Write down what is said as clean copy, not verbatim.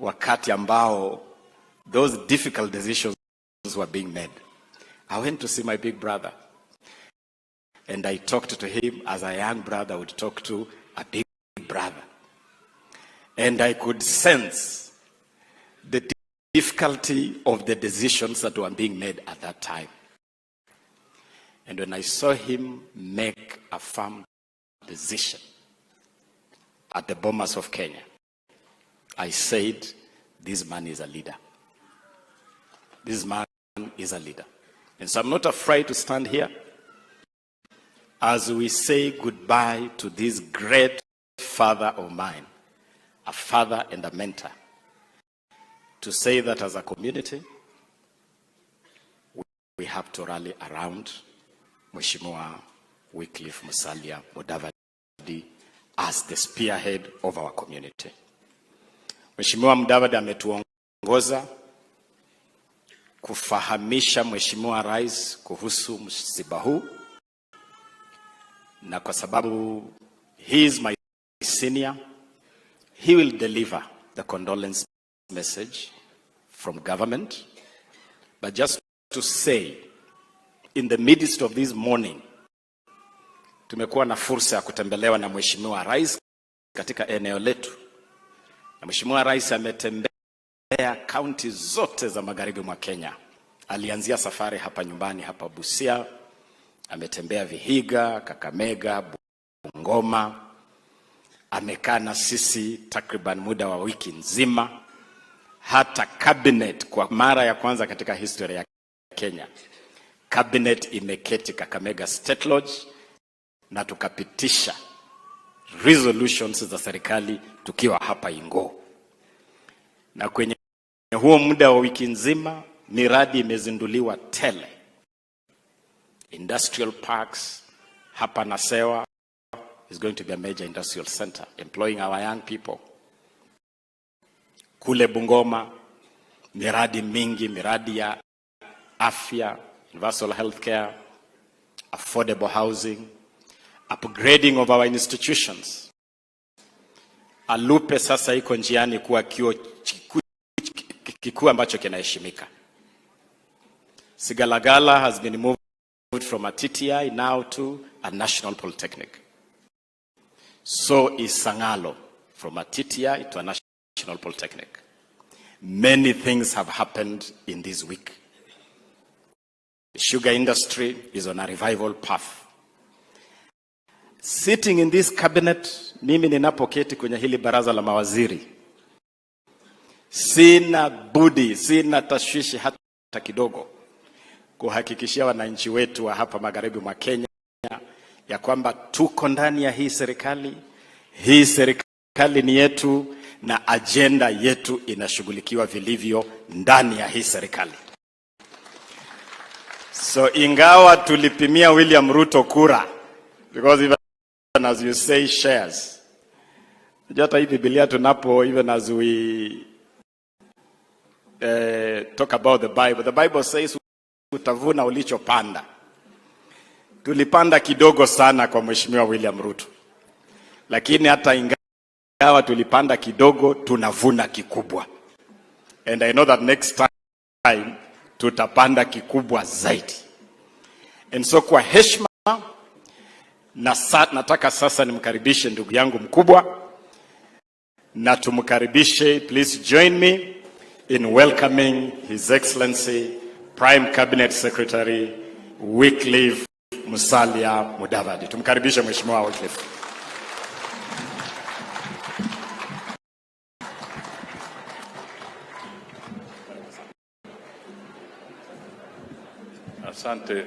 wakati ambao those difficult decisions were being made. I went to see my big brother and I talked to him as a young brother would talk to a big brother. And I could sense the difficulty of the decisions that were being made at that time. And when I saw him make a firm decision at the Bomas of Kenya, I said, this man is a leader. This man is a leader. And so I'm not afraid to stand here as we say goodbye to this great father of mine, a father and a mentor, to say that as a community, we have to rally around Mheshimiwa Wycliffe Musalia Mudavadi as the spearhead of our community. Mheshimiwa Mudavadi ametuongoza kufahamisha Mheshimiwa Rais kuhusu msiba huu, na kwa sababu he is my senior, he will deliver the condolence message from government. But just to say, in the midst of this morning, tumekuwa na fursa ya kutembelewa na Mheshimiwa Rais katika eneo letu. Na Mheshimiwa Rais ametembea kaunti zote za magharibi mwa Kenya. Alianzia safari hapa nyumbani hapa Busia, ametembea Vihiga, Kakamega, Bungoma. Amekaa na sisi takriban muda wa wiki nzima. Hata cabinet kwa mara ya kwanza katika historia ya Kenya, cabinet imeketi Kakamega State Lodge na tukapitisha resolutions za serikali tukiwa hapa Ingo. Na kwenye huo muda wa wiki nzima miradi imezinduliwa tele. Industrial parks hapa Nasewa is going to be a major industrial center employing our young people. Kule Bungoma miradi mingi, miradi ya afya, universal healthcare, affordable housing, upgrading of our institutions. Alupe sasa iko njiani kuwa kikuu ambacho kinaheshimika. Sigalagala has been moved from a TTI now to a national polytechnic. So is Sangalo from a TTI to a national polytechnic. Many things have happened in this week. The sugar industry is on a revival path. Sitting in this cabinet, mimi ninapoketi kwenye hili baraza la mawaziri, sina budi, sina tashwishi hata kidogo kuhakikishia wananchi wetu wa hapa magharibi mwa Kenya ya kwamba tuko ndani ya hii serikali. Hii serikali ni yetu na agenda yetu inashughulikiwa vilivyo ndani ya hii serikali. So ingawa tulipimia William Ruto kura, because even as you say shares, hata hii Biblia tunapo, even as we talk about the Bible says utavuna ulichopanda. Tulipanda kidogo sana kwa Mheshimiwa William Ruto, lakini hata ingawa tulipanda kidogo tunavuna kikubwa. And I know that next time tutapanda kikubwa zaidi. And so kwa heshima nataka sasa nimkaribishe ndugu yangu mkubwa, na tumkaribishe. Please join me in welcoming His Excellency Prime Cabinet Secretary Wycliffe Musalia Mudavadi. Tumkaribishe Mheshimiwa Wycliffe. Asante.